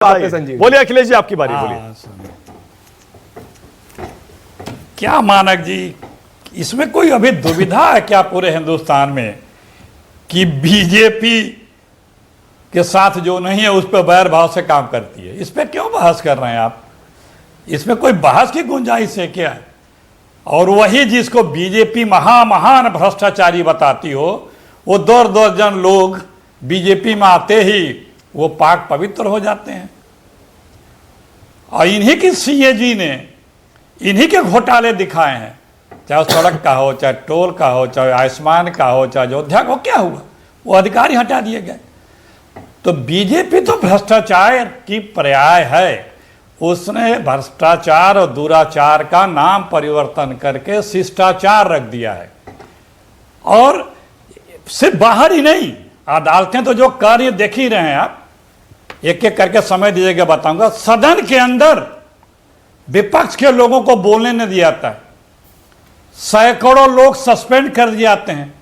बोलिए अखिलेश जी, आपकी बारी। बोलिए। क्या मानक जी, इसमें कोई अभी दुविधा है क्या पूरे हिंदुस्तान में कि बीजेपी के साथ जो नहीं है उस पर बैर भाव से काम करती है? इस पर क्यों बहस कर रहे हैं आप? इसमें कोई बहस की गुंजाइश है क्या? और वही जिसको बीजेपी महान भ्रष्टाचारी बताती हो, वो दो दर्जन लोग बीजेपी में आते ही वो पाक पवित्र हो जाते हैं। और इन्हीं की सीएजी ने इन्हीं के घोटाले दिखाए हैं, चाहे सड़क का हो, चाहे टोल का हो, चाहे आयुष्मान का हो, चाहे अयोध्या का हो। क्या हुआ? वो अधिकारी हटा दिए गए। तो बीजेपी तो भ्रष्टाचार की पर्याय है। उसने भ्रष्टाचार और दुराचार का नाम परिवर्तन करके शिष्टाचार रख दिया है। और सिर्फ बाहर ही नहीं, अदालतें तो जो कार्य देख ही रहे हैं आप, एक एक करके समय दीजिएगा बताऊंगा। सदन के अंदर विपक्ष के लोगों को बोलने नहीं दिया जाता है, सैकड़ों लोग सस्पेंड कर दिए जाते हैं।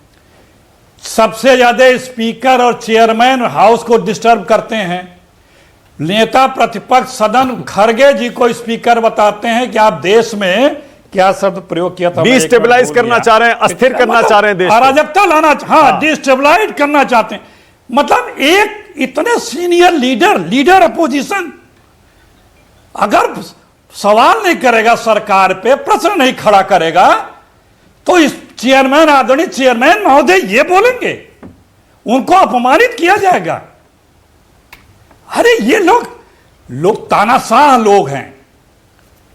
सबसे ज्यादा स्पीकर और चेयरमैन हाउस को डिस्टर्ब करते हैं। नेता प्रतिपक्ष सदन खरगे जी को स्पीकर बताते हैं कि आप देश में क्या शब्द प्रयोग किया था, डिस्टेबलाइज करना चाह रहे हैं, अस्थिर करना चाह रहे हैं, देश अराजकता लाना, हाँ, डिस्टेबलाइज करना चाहते हैं। मतलब एक इतने सीनियर लीडर अपोजिशन अगर सवाल नहीं करेगा, सरकार पे प्रश्न नहीं खड़ा करेगा, तो इस चेयरमैन, आदरणीय चेयरमैन महोदय ये बोलेंगे, उनको अपमानित किया जाएगा। अरे ये लोग तानाशाह लोग हैं।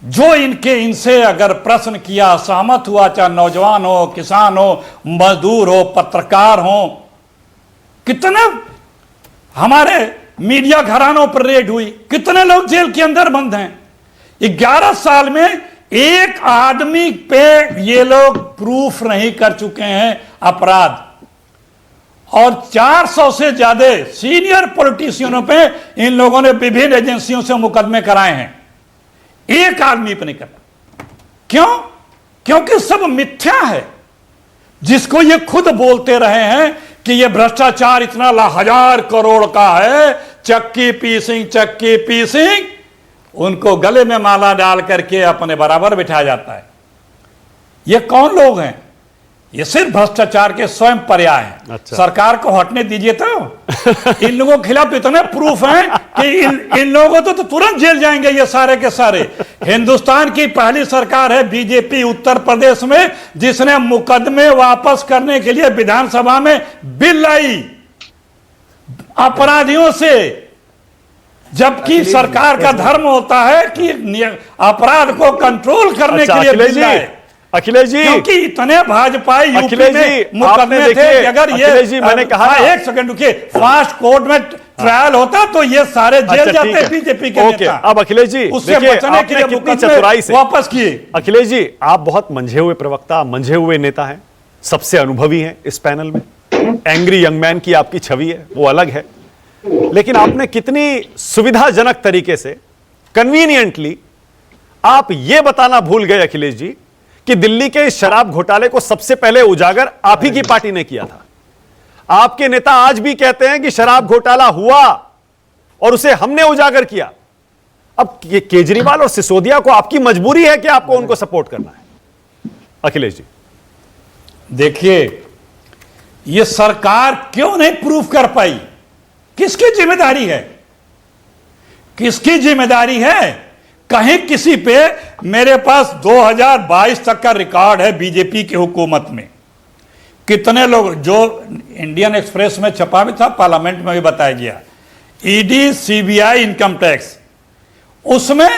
जो इनसे अगर प्रश्न किया, सहमत हुआ, चाहे नौजवान हो, किसान हो, मजदूर हो, पत्रकार हो, कितने हमारे मीडिया घरानों पर रेड हुई, कितने लोग जेल के अंदर बंद हैं। 11 साल में एक आदमी पे ये लोग प्रूफ नहीं कर चुके हैं अपराध, और 400 से ज्यादा सीनियर पॉलिटिशियनों पे इन लोगों ने विभिन्न एजेंसियों से मुकदमे कराए हैं। एक आदमी पे नहीं करा। क्यों? क्योंकि सब मिथ्या है। जिसको ये खुद बोलते रहे हैं कि ये भ्रष्टाचार इतना 1000 करोड़ का है, चक्की पीसिंग, उनको गले में माला डाल करके अपने बराबर बिठाया जाता है। ये कौन लोग हैं? ये सिर्फ भ्रष्टाचार के स्वयं पर्याय हैं। अच्छा। सरकार को हटने दीजिए। तो इन लोगों के खिलाफ इतने प्रूफ हैं कि इन लोगों तो तुरंत जेल जाएंगे ये सारे के सारे। हिंदुस्तान की पहली सरकार है बीजेपी उत्तर प्रदेश में, जिसने मुकदमे वापस करने के लिए विधानसभा में बिल लाई अपराधियों से, जबकि सरकार का धर्म होता है कि अपराध को कंट्रोल करने के लिए बिल लाए। अखिलेश जी, क्योंकि इतने भाजपाई यूपी में मुकदमे थे कि अगर ये जी, मैंने कहा एक सेकंड रुकिए, फास्ट कोर्ट में ट्रायल होता तो ये सारे जेल जाते बीजेपी के नेता। अब अखिलेश जी, उससे बचने के लिए कितनी चतुराई से वापस किए। अखिलेश जी, आप बहुत मंझे हुए प्रवक्ता, मंझे हुए नेता हैं, सबसे अनुभवी हैं इस पैनल में। एंग्री यंग मैन की आपकी छवि है, वो अलग है। लेकिन आपने कितनी सुविधाजनक तरीके से, कन्वीनियंटली आप ये बताना भूल गए अखिलेश जी कि दिल्ली के शराब घोटाले को सबसे पहले उजागर आप ही की पार्टी ने किया था। आपके नेता आज भी कहते हैं कि शराब घोटाला हुआ और उसे हमने उजागर किया। अब केजरीवाल और सिसोदिया को आपकी मजबूरी है कि आपको उनको सपोर्ट करना है। अखिलेश जी देखिए, यह सरकार क्यों नहीं प्रूफ कर पाई? किसकी जिम्मेदारी है? किसकी जिम्मेदारी है? कहीं किसी पे, मेरे पास 2022 तक का रिकॉर्ड है बीजेपी की हुकूमत में। कितने लोग, जो इंडियन एक्सप्रेस में छपा भी था, पार्लियामेंट में भी बताया गया, ईडी, सीबीआई, इनकम टैक्स, उसमें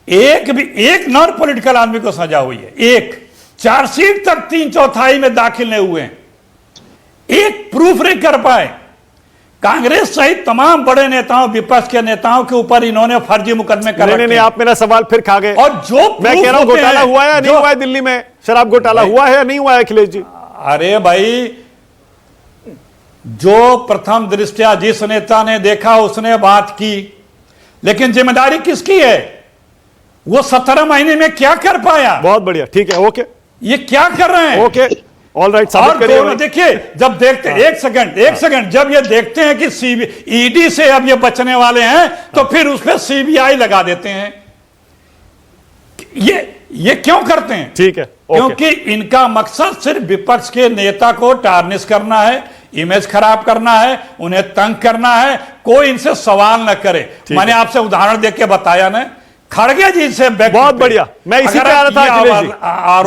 एक नॉन पॉलिटिकल आदमी को सजा हुई है। एक चार्जशीट तक 3/4 में दाखिल नहीं हुए, एक प्रूफ नहीं कर पाए। कांग्रेस सहित तमाम बड़े नेताओं, विपक्ष के नेताओं के ऊपर इन्होंने फर्जी मुकदमे कर रखे। नहीं, आप मेरा सवाल फिर खा गए। और जो मैं कह रहा हूं, घोटाला हुआ है या नहीं हुआ है? दिल्ली में शराब घोटाला हुआ है या नहीं हुआ है अखिलेश जी? अरे भाई, जो प्रथम दृष्टया जिस नेता ने देखा उसने बात की, लेकिन जिम्मेदारी किसकी है? वो 17 महीने में क्या कर पाया? बहुत बढ़िया, ठीक है, ओके। ये क्या कर रहे हैं? ओके, ऑल राइट, और साबित करिए दोनों भाई। देखिए, जब देखते एक सेकंड, जब ये देखते हैं कि ईडी से अब ये बचने वाले हैं, तो फिर उस पर सीबीआई लगा देते हैं। ये क्यों करते हैं? ठीक है, ओके। क्योंकि इनका मकसद सिर्फ विपक्ष के नेता को टार्निश करना है, इमेज खराब करना है, उन्हें तंग करना है, कोई इनसे सवाल न करे। मैंने आपसे उदाहरण देके बताया ना, खड़गे जी से बहुत बढ़िया, मैं इसी पे आ रहा था अखिलेश जी,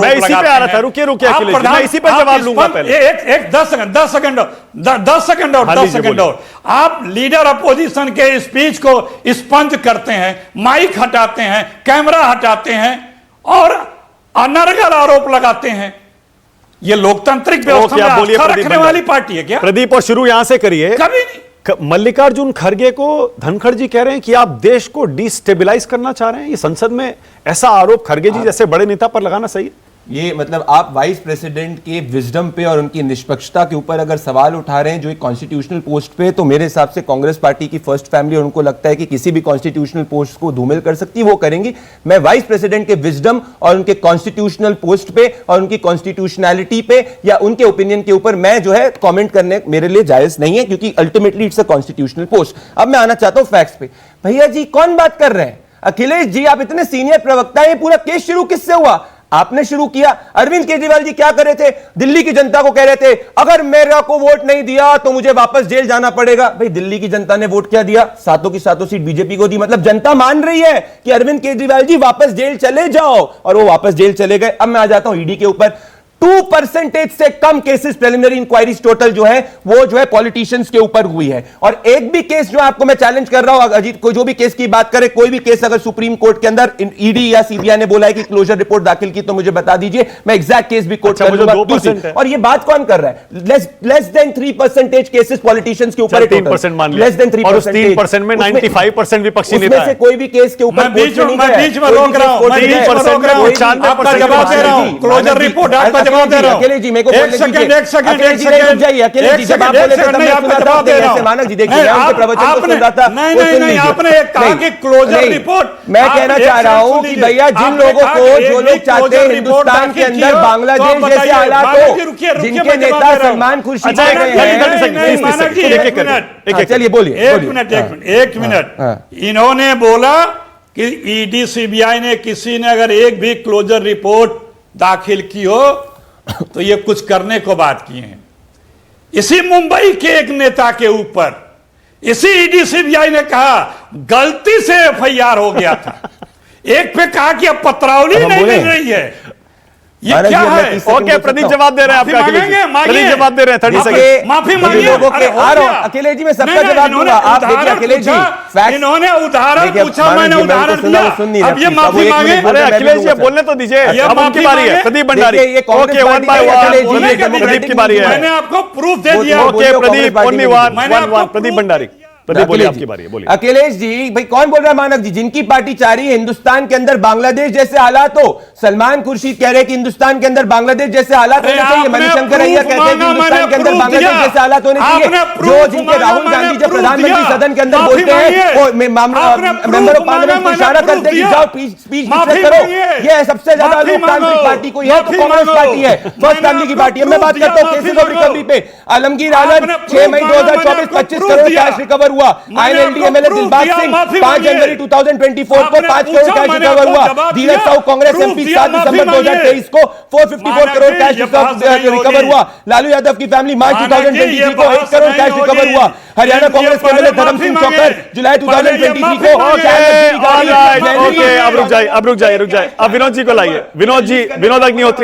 मैं इसी पे आ रहा था। रुकिए अखिलेश जी, मैं इसी पे जवाब लूंगा पहले। एक 10 सेकंड और आप लीडर अपोजिशन के स्पीच को स्पंज करते हैं, माइक हटाते हैं, कैमरा हटाते हैं और अनर्गल आरोप लगाते हैं। ये लोकतांत्रिक व्यवस्था में आस्था रखने वाली पार्टी है क्या? प्रदीप, और शुरू यहां से करिए। कभी नहीं। मल्लिकार्जुन खड़गे को धनखड़ जी कह रहे हैं कि आप देश को डिस्टेबलाइज करना चाह रहे हैं। ये संसद में ऐसा आरोप खड़गे जी जैसे बड़े नेता पर लगाना सही है? ये मतलब आप वाइस प्रेसिडेंट के विजडम पे और उनकी निष्पक्षता के ऊपर अगर सवाल उठा रहे हैं जो एक कॉन्स्टिट्यूशनल पोस्ट पे, तो मेरे हिसाब से कांग्रेस पार्टी की फर्स्ट फैमिली और उनको लगता है कि किसी भी कॉन्स्टिट्यूशनल पोस्ट को धूमिल कर सकती है, वो करेंगी। मैं वाइस प्रेसिडेंट के विजडम और उनके कॉन्स्टिट्यूशनल पोस्ट पे और उनकी कॉन्स्टिट्यूशनैलिटी पे या उनके ओपिनियन के ऊपर मैं जो है कॉमेंट करने मेरे लिए जायज नहीं है, क्योंकि ultimately it's a constitutional post. अब मैं आना चाहता हूं फैक्ट्स पे। भैया जी कौन बात कर रहे हैं? अखिलेश जी, आप इतने सीनियर प्रवक्ता हैं, पूरा केस शुरू किससे हुआ? आपने शुरू किया। अरविंद केजरीवाल जी क्या कर रहे थे? दिल्ली की जनता को कह रहे थे अगर मेरा को वोट नहीं दिया तो मुझे वापस जेल जाना पड़ेगा। भाई दिल्ली की जनता ने वोट क्या दिया? सातों की सातों सीट बीजेपी को दी। मतलब जनता मान रही है कि अरविंद केजरीवाल जी वापस जेल चले जाओ, और वो वापस जेल चले गए। अब मैं आ जाता हूं ईडी के ऊपर। 2% से कम केसेस प्रिलिमिनरी इंक्वायरीज टोटल जो है वो जो है पॉलिटिशियंस के ऊपर हुई है। और एक भी केस जो आपको मैं चैलेंज कर रहा हूं, अजीत को जो भी केस की बात करे, कोई भी केस अगर सुप्रीम कोर्ट के अंदर ईडी या सीबीआई ने बोला है कि क्लोजर रिपोर्ट दाखिल की, तो मुझे बता दीजिए, मैं एग्जैक्ट केस भी कोर्ट कर लूंगा। 2% है। और ये बात कौन कर रहा है? लेस देन 3% केसेस पॉलिटिशियंस के ऊपर, 3% मान लिया, लेस देन 3%। और उस 3% में 95% विपक्षी नेता उसमें से कोई भी केस के ऊपर मैं बीच में रोक रहा हूं, मैं बीच में रोक रहा हूं, आपका जवाब दे रहा हूं, क्लोजर रिपोर्ट आपका जवाब दे रहा हूं। अकेले जी मेरे को एक बोलने सेकंड, दीजिए। एक सेकंड, अकेले एक जी नहीं सेकंड, रुक जाइए। अकेले जी जब आप बोले थे तब मैं सुना था। ऐसे मानक जी देखिए, मैं उनके प्रवचन को सुन रहा था। नहीं, आपने कहा कि क्लोजर रिपोर्ट। मैं कहना चाह रहा हूं कि भैया जिन लोगों को, जो लोग चाहते हैं हिंदुस्तान के अंदर बांग्लादेश जैसे हालात हो, जिनके नेता सलमान खुर्शीद चलिए बोलिए। एक मिनट। इन्होंने बोला कि ईडी सीबीआई ने, किसी ने अगर एक भी क्लोजर रिपोर्ट दाखिल की हो तो ये कुछ करने को बात किए हैं। इसी मुंबई के एक नेता के ऊपर इसी ईडी सीबीआई ने कहा गलती से एफआईआर हो गया था। एक पे कहा कि अब पत्रावली नहीं मिल रही है। ये क्या है? ओके, प्रदीप जवाब दे रहे हैं आपका। प्रदीप जवाब दे रहे हैं। 30 सेकंड माफी मांगिए। अकेले जी मैं सबका जवाब दूंगा। आप देखिए अकेले जी, इन्होंने उदाहरण पूछा, मैंने उदाहरण दिया। अब ये माफी मांगे। अरे अखिलेश जी बोलने तो दीजिए, अब उनकी बारी है। प्रदीप भंडारी, ओके, 1 by 1 प्रदीप की बारी है। मैंने आपको प्रूफ दे दिया। Okay Pradeep, only 1 Pradeep Bhandari. प्रदीप बोलिए, आपकी बारी है, बोलिए। अखिलेश जी भाई कौन बोल रहा है? मानक जी, जिनकी पार्टी चाह रही है हिंदुस्तान के अंदर बांग्लादेश जैसे हालात हो। सलमान खुर्शीद कह रहे हैं कि हिंदुस्तान के अंदर बांग्लादेश जैसे हालात होने चाहिए। मणिशंकर अय्यर कहते हैं कि हिंदुस्तान के अंदर बांग्लादेश जैसे हालात होने चाहिए। जो जिनके राहुल गांधी जब प्रधानमंत्री सदन के अंदर बोलते हैं, वो मेंबर ऑफ पार्लियामेंट को इशारा करते हैं कि जाओ स्पीच करो। ये सबसे ज्यादा लोकतांत्रिक पार्टी कोई है तो कांग्रेस पार्टी है, फर्स्ट फैमिली की पार्टी है। मैं बात करता हूं केसेस ऑफ रिकवरी पे। आलमगीर आलम 6 मई 2024 25 करोड़ कैश रिकवर हुआ। आईएनएलडी एमएलए दिलबाग सिंह 5 जनवरी 2024 को 5 करोड़ कैश रिकवर हुआ। धीरज साहू कांग्रेस एमपी 7 दिसंबर 2023 को 454 करोड़ कैश रिकवर हुआ। लालू यादव की फैमिली मार्च 2023 को 1 करोड़ कैश रिकवर हुआ। हरियाणा कांग्रेस के एमएलए धर्म सिंह चौकर जुलाई 2023 को अब रुक जाइए। अब विनोद जी को लाइए। विनोद अग्निहोत्री।